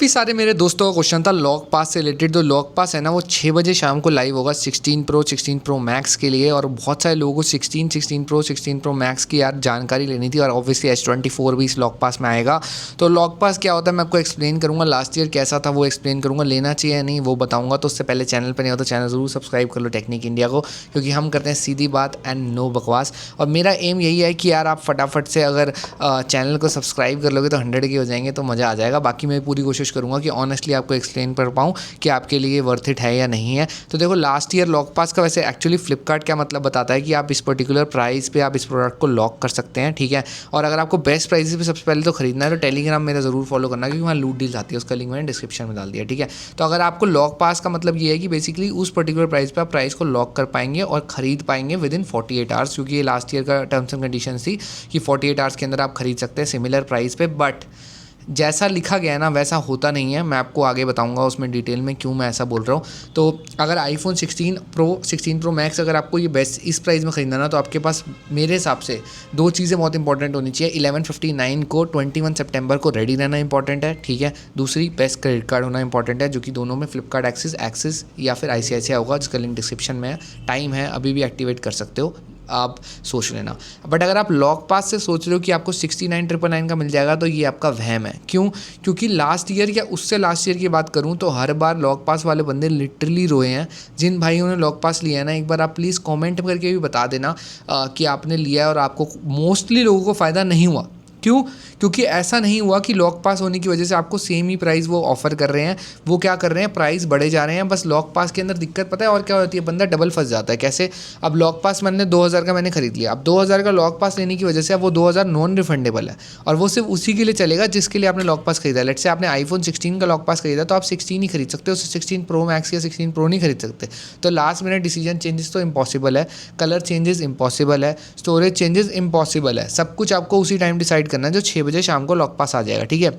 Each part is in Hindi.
काफ़ी सारे मेरे दोस्तों का क्वेश्चन था लॉग पास से रिलेटेड। तो लॉग पास है ना वो 6 बजे शाम को लाइव होगा 16 प्रो मैक्स के लिए। और बहुत सारे लोगों को 16 प्रो मैक्स की यार जानकारी लेनी थी और ऑब्वियसली S24 भी इस लॉग पास में आएगा। तो लॉग पास क्या होता है मैं आपको एक्सप्लेन करूँगा, लास्ट ईयर कैसा था वो एक्सप्लेन करूँगा, लेना चाहिए या नहीं वो बताऊँगा। तो उससे पहले चैनल पर नहीं हो तो चैनल ज़रूर सब्सक्राइब कर लो टेक्निक इंडिया को, क्योंकि हम करते हैं सीधी बात एंड नो बकवास। और मेरा एम यही है कि यार आप फटाफट से अगर चैनल को सब्सक्राइब कर लोगे तो 100 के हो जाएंगे तो मज़ा आ जाएगा। बाकी मैं पूरी कोशिश करूँगा कि ऑनेस्टली आपको एक्सप्लेन कर पाऊँ कि आपके लिए वर्थ इट है या नहीं है। तो देखो लास्ट ईयर लॉक पास का वैसे एक्चुअली फ्लिपकार्ट क्या मतलब बताता है कि आप इस पर्टिकुलर प्राइस पे आप इस प्रोडक्ट को लॉक कर सकते हैं, ठीक है। और अगर आपको बेस्ट प्राइस पे सबसे पहले तो खरीदना है तो टेलीग्राम मेरा ज़रूर फॉलो करना, क्योंकि वहाँ लूट डील्स आती है, उसका लिंक मैंने डिस्क्रिप्शन में डाल दिया, ठीक है। तो अगर आपको लॉक पास का मतलब ये है कि बेसिकली उस पर्टिकुलर प्राइस पे आप प्राइस को लॉक कर पाएंगे और खरीद पाएंगे विद इन 48 आवर्स, क्योंकि ये लास्ट ईयर का टर्म्स एंड कंडीशन थी कि 48 आवर्स के अंदर आप खरीद सकते हैं सिमिलर प्राइस पे। बट जैसा लिखा गया है ना वैसा होता नहीं है, मैं आपको आगे बताऊंगा उसमें डिटेल में क्यों मैं ऐसा बोल रहा हूँ। तो अगर आईफोन 16 प्रो मैक्स अगर आपको ये बेस्ट इस प्राइस में ख़रीदना ना तो आपके पास मेरे हिसाब से दो चीज़ें बहुत इंपॉर्टेंट होनी चाहिए। 11:59 को 21 सितंबर को रेडी रहना इंपॉर्टेंट है, ठीक है। दूसरी बेस्ट क्रेडिट कार्ड होना इंपॉर्टेंट है, जो कि दोनों में फ्लिपकार्ट एक्सिस या फिर ICICI होगा, जिसका लिंक डिस्क्रिप्शन में है। टाइम है, अभी भी एक्टिवेट कर सकते हो, आप सोच लेना। बट अगर आप लॉक पास से सोच रहे हो कि आपको 69,999 का मिल जाएगा तो ये आपका वहम है। क्यों? क्योंकि लास्ट ईयर या उससे लास्ट ईयर की बात करूं तो हर बार लॉक पास वाले बंदे लिटरली रोए हैं। जिन भाइयों ने लॉक पास लिया है ना, एक बार आप प्लीज़ कमेंट करके भी बता देना कि आपने लिया है और आपको मोस्टली लोगों को फ़ायदा नहीं हुआ। क्यों? क्योंकि ऐसा नहीं हुआ कि लॉक पास होने की वजह से आपको सेम ही प्राइस वो ऑफर कर रहे हैं। वो क्या कर रहे हैं, प्राइस बढ़े जा रहे हैं। बस लॉक पास के अंदर दिक्कत पता है और क्या होती है, बंदा डबल फंस जाता है। कैसे? अब लॉक पास मैंने 2000 का मैंने खरीद लिया, अब 2000 का लॉक पास लेने की वजह से अब वो 2000 नॉन रिफंडेबल है और वो सिर्फ उसी के लिए चलेगा जिसके लिए आपने लॉक पास खरीदा। लेट्स से आपने आईफोन 16 का लॉक पास खरीदा तो आप 16 ही खरीद सकते हो, 16 प्रो मैक्स या 16 प्रो नहीं खरीद सकते। तो लास्ट मिनट डिसीजन चेंजेस तो इम्पॉसिबल है, कलर चेंजेस इम्पॉसिबल है, स्टोरेज चेंजेस इम्पॉसिबल है। सब कुछ आपको उसी टाइम डिसाइड करना है जो 6 बजे शाम को लॉक पास आ जाएगा, ठीक है।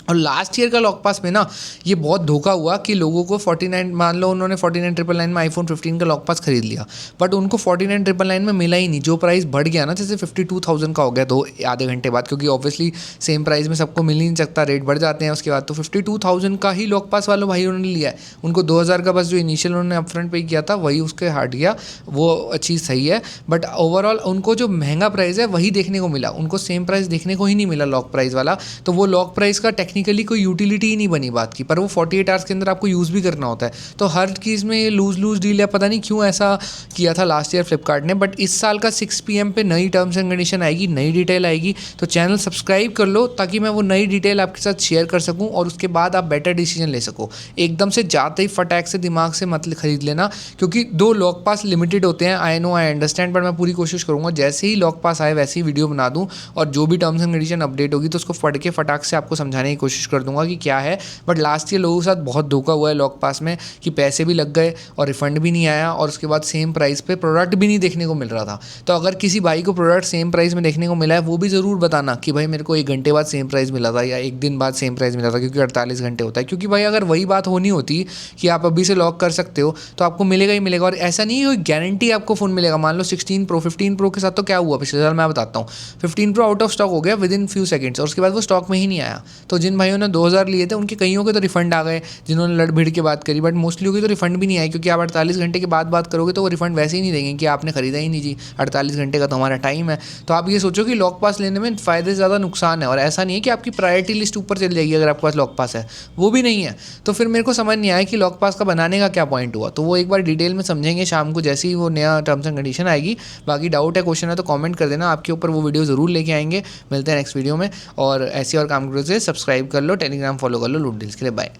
और लास्ट ईयर का लॉक पास में ना ये बहुत धोखा हुआ कि लोगों को 49, मान लो उन्होंने 49,999 में आईफोन 15 का लॉक पास खरीद लिया, बट उनको 49,999 में मिला ही नहीं। जो प्राइस बढ़ गया ना, जैसे 52,000 का हो गया आधे घंटे बाद, क्योंकि ऑब्वियसली सेम प्राइस में सबको मिल ही नहीं सकता, रेट बढ़ जाते हैं उसके बाद। तो 52,000 का ही लॉक पास वालों भाई उन्होंने लिया है। उनको 2,000 का बस जो इनिशियल उन्होंने अपफ्रंट पे किया था वही उसके हट गया, वो चीज़ सही है। बट ओवरऑल उनको जो महंगा प्राइस है वही देखने को मिला, उनको सेम प्राइस देखने को ही नहीं मिला लॉक प्राइस वाला। तो वो लॉक प्राइस का टेक्निकली कोई यूटिलिटी ही नहीं बनी बात की, पर वो 48 आवर्स के अंदर आपको यूज़ भी करना होता है। तो हर चीज़ में ये लूज़ डील है, पता नहीं क्यों ऐसा किया था लास्ट ईयर फ्लिपकार्ट ने। बट इस साल का 6 PM पे नई टर्म्स एंड कंडीशन आएगी, नई डिटेल आएगी। तो चैनल सब्सक्राइब कर लो ताकि मैं वो नई डिटेल आपके साथ शेयर कर सकूँ और उसके बाद आप बेटर डिसीजन ले सको। एकदम से जाते ही फटाक से दिमाग से मत खरीद लेना, क्योंकि 2 लॉक पास लिमिटेड होते हैं। I know, I understand, but मैं पूरी कोशिश करूँगा जैसे ही लॉक पास आए वैसे ही वीडियो बना दूँ और जो भी टर्म्स एंड कंडीशन अपडेट होगी तो उसको पढ़ के फटाक से आपको समझाने की कोशिश कर दूँगा कि क्या है। बट लास्ट ईयर लोगों के साथ बहुत धोखा हुआ है लॉक पास में कि पैसे भी लग गए और रिफंड भी नहीं आया और उसके बाद सेम प्राइस पे प्रोडक्ट भी नहीं देखने को मिल रहा था। तो अगर किसी भाई को प्रोडक्ट सेम प्राइस में देखने को मिला है वो भी ज़रूर बताना कि भाई मेरे को 1 घंटे बाद सेम प्राइस मिला था या 1 दिन बाद सेम प्राइस मिला था, क्योंकि 48 घंटे होता है। क्योंकि भाई अगर वही बात होनी होती कि आप अभी से लॉक कर सकते हो तो आपको मिलेगा ही मिलेगा। और ऐसा नहीं है गारंटी आपको फ़ोन मिलेगा। मान लो 16 प्रो 15 प्रो के साथ तो क्या हुआ पिछले साल, मैं बताता हूँ। 15 प्रो आउट ऑफ स्टॉक हो गया विद इन फ्यू सेकंड्स और उसके बाद वो स्टॉक में ही नहीं आया। तो जिन भाइयों ने 2000 लिए थे उनके कईयों के तो रिफंड आ गए जिन्होंने लड़ भिड़ के बात करी, बट मोस्टली होगी तो रिफंड भी नहीं आया, क्योंकि आप 48 घंटे के बाद बात करोगे तो वो रिफंड वैसे ही नहीं देंगे कि आपने खरीदा ही नहीं जी, 48 घंटे का तो हमारा टाइम है। तो आप ये सोचो कि लॉक पास लेने में फ़ायदे से ज़्यादा नुकसान है। और ऐसा नहीं है कि आपकी प्रायोरिटी लिस्ट ऊपर चली जाएगी अगर आपके पास लॉक पास है, वो भी नहीं है। तो फिर मेरे को समझ नहीं आया कि लॉक पास का बनाने का क्या पॉइंट हुआ। तो वो एक बार डिटेल में समझेंगे शाम को जैसे ही वो नया टर्म्स एंड कंडीशन आएगी। बाकी डाउट है, क्वेश्चन है तो कमेंट कर देना, आपके ऊपर वो वीडियो ज़रूर लेके आएंगे। मिलते हैं नेक्स्ट वीडियो में। और ऐसी और काम करो से सब्सक्राइब कर लो, टेलीग्राम फॉलो कर लो लूट डील्स के लिए। बाय।